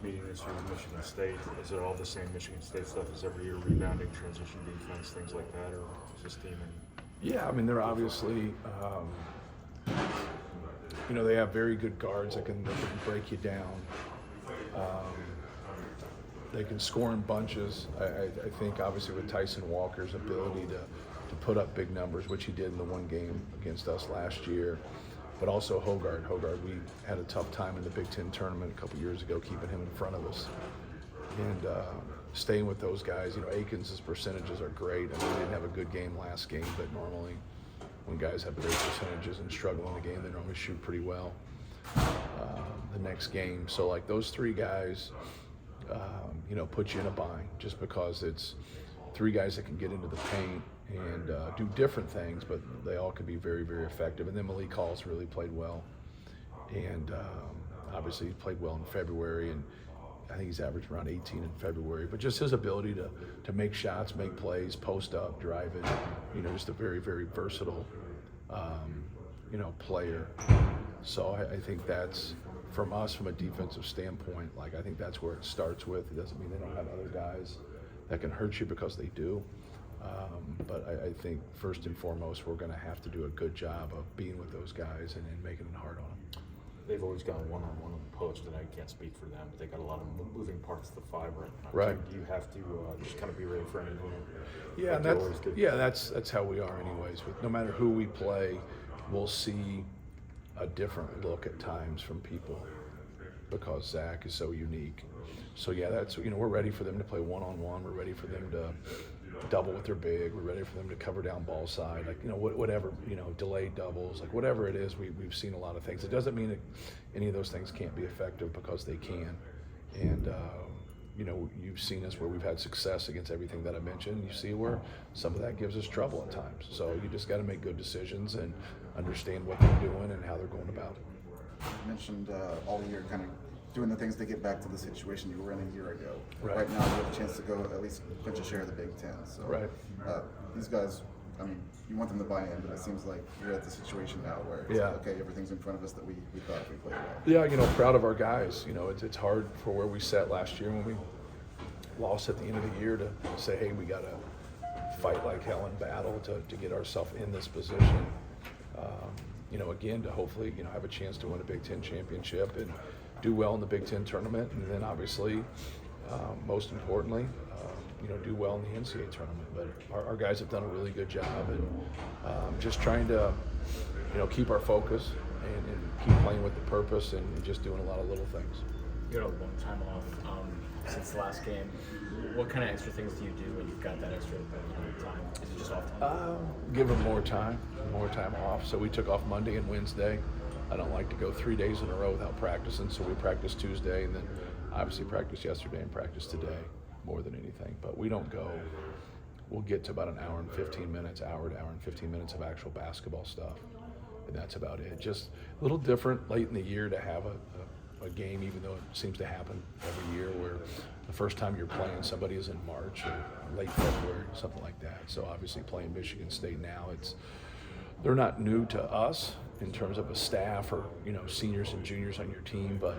first meeting this year with Michigan State. Is it all the same Michigan State stuff as every year, rebounding, transition defense, things like that, or is this team Yeah, I mean, they're obviously, they have very good guards that can break you down. They can score in bunches. I think, obviously, with Tyson Walker's ability to put up big numbers, which he did in the one game against us last year, but also Hogard. We had a tough time in the Big Ten tournament a couple years ago, keeping him in front of us. And staying with those guys, Akins' percentages are great. I mean, he didn't have a good game last game, but normally when guys have great percentages and struggle in the game, they normally shoot pretty well the next game. So, like, those three guys, put you in a bind just because it's three guys that can get into the paint and do different things, but they all can be very, very effective. And then Malik Hall's really played well. And obviously he played well in February, and I think he's averaged around 18 in February. But just his ability to make shots, make plays, post up, drive it, just a very, very versatile, player. So I think that's, from us, from a defensive standpoint, like, I think that's where it starts with. It doesn't mean they don't have other guys that can hurt you, because they do. But I think first and foremost, we're going to have to do a good job of being with those guys and making it hard on them. They've always got one-on-one on the post, and I can't speak for them, but they got a lot of moving parts of the five right now. Right. Do you have to just kind of be ready for anything? Yeah, Like that's how we are anyways. No matter who we play, we'll see a different look at times from people, because Zach is so unique. So yeah, that's, we're ready for them to play one-on-one. We're ready for them to double with their big. We're ready for them to cover down ball side, like, whatever, delayed doubles, like, whatever it is. We've seen a lot of things. It doesn't mean that any of those things can't be effective, because they can. And you've seen us where we've had success against everything that I mentioned. You see where some of that gives us trouble at times. So you just got to make good decisions and understand what they're doing and how they're going about it. You mentioned all year kind of doing the things to get back to the situation you were in a year ago. Right now, you have a chance to go at least clinch a share of the Big Ten. So right. These guys, I mean, you want them to buy in, but it seems like you're at the situation now where it's like, okay, everything's in front of us that we thought we played well. Yeah, proud of our guys. It's hard for where we sat last year when we lost at the end of the year to say, hey, we got to fight like hell in battle to get ourselves in this position. Again, to hopefully, have a chance to win a Big Ten championship and do well in the Big Ten tournament, and then obviously, most importantly, do well in the NCAA tournament. But our guys have done a really good job, and just trying to, keep our focus and keep playing with the purpose, and just doing a lot of little things. You had a long time off since the last game. What kind of extra things do you do when you've got that extra time? Is it just off time? Give them more time off. So we took off Monday and Wednesday. I don't like to go 3 days in a row without practicing, so we practiced Tuesday, and then obviously practiced yesterday and practiced today more than anything. But we don't go. We'll get to about an hour and 15 minutes of actual basketball stuff, and that's about it. Just a little different late in the year to have a game, even though it seems to happen every year, where the first time you're playing somebody is in March or late February, something like that. So obviously playing Michigan State now, they're not new to us in terms of a staff or seniors and juniors on your team, but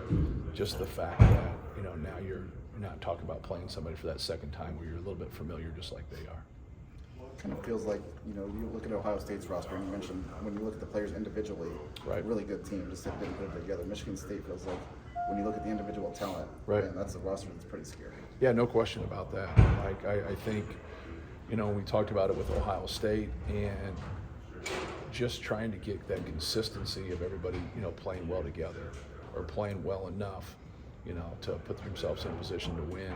just the fact that now you're not talking about playing somebody for that second time where you're a little bit familiar, just like they are. Kind of feels like, you look at Ohio State's roster, and you mentioned when you look at the players individually, right, really good team, just have been good together. Michigan State feels like, when you look at the individual talent, right, man, that's a roster that's pretty scary. Yeah, no question about that. Like, I think, we talked about it with Ohio State, and just trying to get that consistency of everybody, playing well together or playing well enough, to put themselves in a position to win.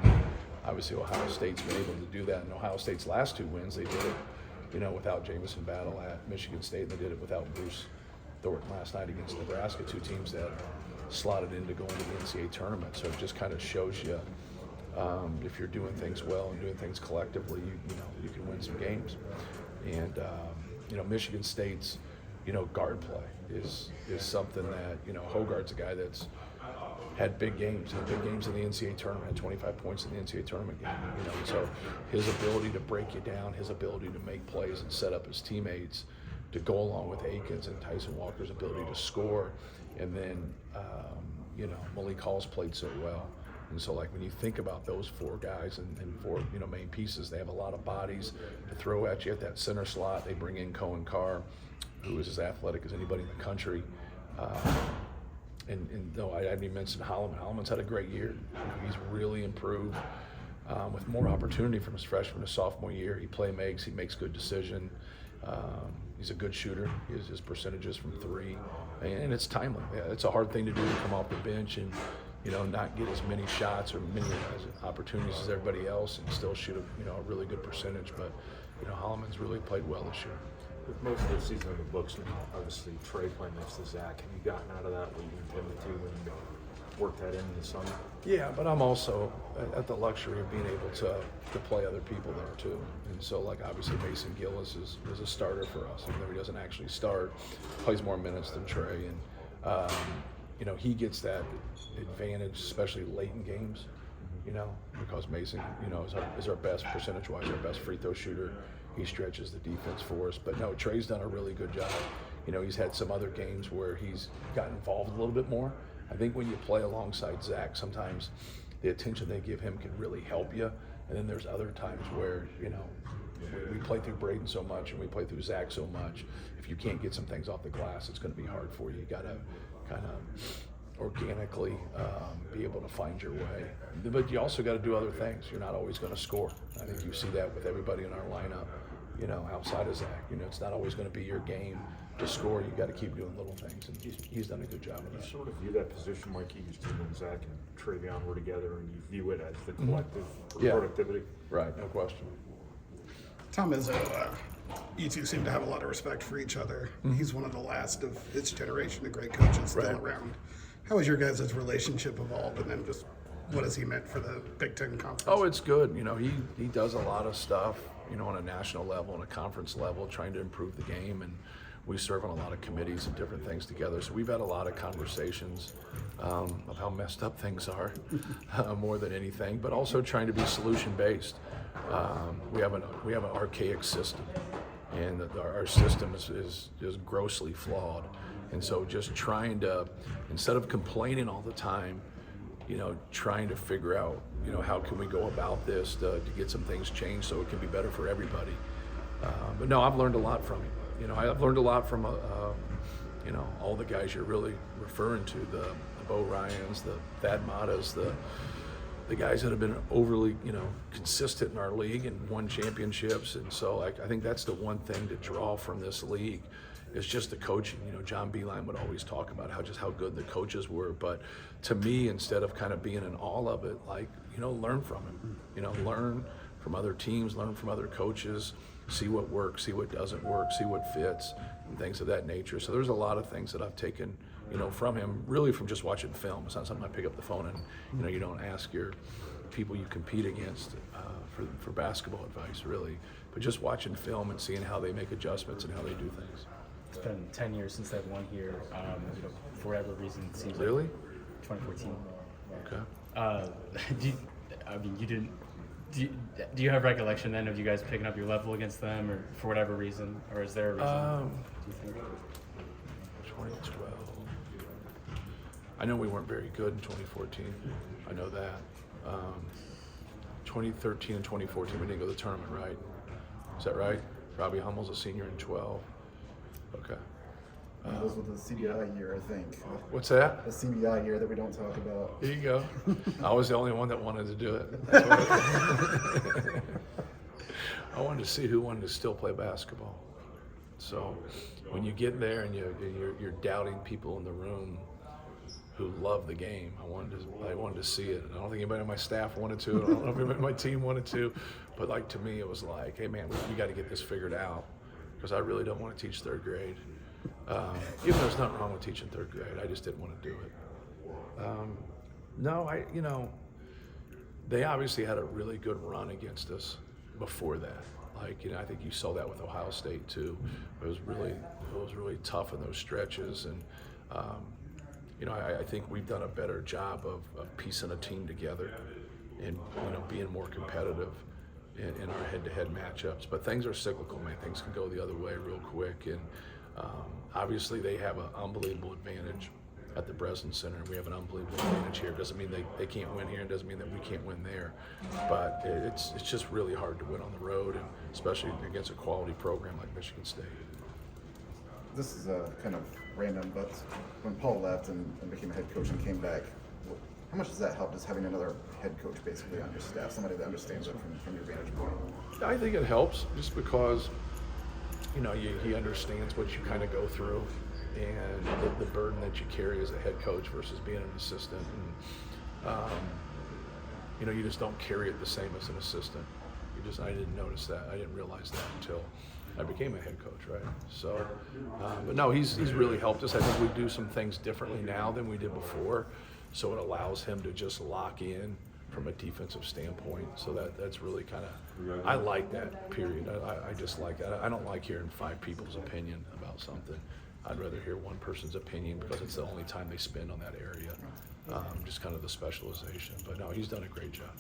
Obviously, Ohio State's been able to do that. In Ohio State's last two wins, they did it, without Jamison Battle at Michigan State, and they did it without Bruce Thornton last night against Nebraska, two teams that slotted in to go into the NCAA tournament. So it just kind of shows you, if you're doing things well and doing things collectively, you can win some games. And Michigan State's, guard play is something that, Hogard's a guy that's had big games in the NCAA tournament, had 25 points in the NCAA tournament game. So his ability to break you down, his ability to make plays and set up his teammates to go along with Akins and Tyson Walker's ability to score, and then Malik Hall's played so well. And so, like, when you think about those four guys and four, main pieces, they have a lot of bodies to throw at you at that center slot. They bring in Cohen Carr, who is as athletic as anybody in the country. And no, I haven't even mentioned Holloman. Holloman's had a great year. He's really improved with more opportunity from his freshman to sophomore year. He makes, he makes good decision. He's a good shooter. His percentages from three, and it's timely. Yeah, it's a hard thing to do to come off the bench and not get as many shots or many opportunities as everybody else and still shoot a really good percentage. But Holloman's really played well this year. With most of the season in the books now, obviously Trey playing next to Zach, have you gotten out of that what you intended to and worked that in the summer? Yeah, but I'm also at the luxury of being able to play other people there too. And so, like, obviously Mason Gillis is a starter for us, even though he doesn't actually start, plays more minutes than Trey. And, he gets that advantage, especially late in games, because Mason, is our best, percentage-wise, our best free throw shooter. He stretches the defense for us. But no, Trey's done a really good job. He's had some other games where he's gotten involved a little bit more. I think when you play alongside Zach, sometimes the attention they give him can really help you. And then there's other times where, we play through Braden so much and we play through Zach so much. If you can't get some things off the glass, it's going to be hard for you. You got to kind of organically be able to find your way. But you also got to do other things. You're not always going to score. I think you see that with everybody in our lineup, outside of Zach. It's not always going to be your game to score. You got to keep doing little things, and he's done a good job of You that. sort of view that position like you used to when Zach and Travion were together, and you view it as the collective productivity. Right, no question. Tom Izzo, you two seem to have a lot of respect for each other. He's one of the last of his generation of great coaches still around. How has your guys' relationship evolved, and then just what has he meant for the Big Ten Conference? Oh, it's good. He does a lot of stuff, on a national level and a conference level, trying to improve the game, and we serve on a lot of committees and different things together. So we've had a lot of conversations of how messed up things are, more than anything, but also trying to be solution-based. We have an archaic system, and our system is grossly flawed. And so just trying to, instead of complaining all the time, trying to figure out, how can we go about this to get some things changed so it can be better for everybody. But no, I've learned a lot from him. I've learned a lot from, all the guys you're really referring to, the Bo Ryans, the Thad Matas, the guys that have been overly, consistent in our league and won championships. And so I think that's the one thing to draw from this league is just the coaching. John Beilein would always talk about how good the coaches were. But to me, instead of kind of being in all of it, learn from him. Learn from other teams, learn from other coaches, see what works, see what doesn't work, see what fits, and things of that nature. So there's a lot of things that I've taken, from him, really from just watching film. It's not something I pick up the phone and, you don't ask your people you compete against for basketball advice, really. But just watching film and seeing how they make adjustments and how they do things. It's been 10 years since they've won here. For whatever reason, it seems Really? like 2014. Okay. Do you have recollection then of you guys picking up your level against them, or for whatever reason, or is there a reason? Do you think? 2012. I know we weren't very good in 2014. I know that. 2013 and 2014, we didn't go to the tournament, right? Is that right? Robbie Hummel's a senior in 12. Okay. Those were the CBI year, I think. What's that? The CBI year that we don't talk about. There you go. I was the only one that wanted to do it. That's what I wanted to see who wanted to still play basketball. So when you get there and you're doubting people in the room who love the game, I wanted to see it. I don't think anybody on my staff wanted to. I don't know if anybody on my team wanted to. But to me, it was like, hey man, we got to get this figured out, because I really don't want to teach third grade. Even though there's nothing wrong with teaching third grade, I just didn't want to do it. They obviously had a really good run against us before that. I think you saw that with Ohio State too. It was really tough in those stretches, and I think we've done a better job of piecing a team together and being more competitive in our head-to-head matchups. But things are cyclical, man. Things can go the other way real quick, and obviously they have an unbelievable advantage at the Breslin Center. We have an unbelievable advantage here. Doesn't mean they can't win here, and doesn't mean that we can't win there. But it's just really hard to win on the road, and especially against a quality program like Michigan State. This is kind of random, but when Paul left and became a head coach and came back, how much does that help, just having another head coach basically on your staff, somebody that understands it from your vantage point? I think it helps just because, he understands what you kind of go through and the burden that you carry as a head coach versus being an assistant. And, you just don't carry it the same as an assistant. I didn't notice that. I didn't realize that until I became a head coach, right? So, but no, he's really helped us. I think we do some things differently now than we did before. So it allows him to just lock in from a defensive standpoint. So that's really kind of, I like that, period. I just like that. I don't like hearing 5 people's opinion about something. I'd rather hear one person's opinion because it's the only time they spend on that area. Just kind of the specialization. But no, he's done a great job.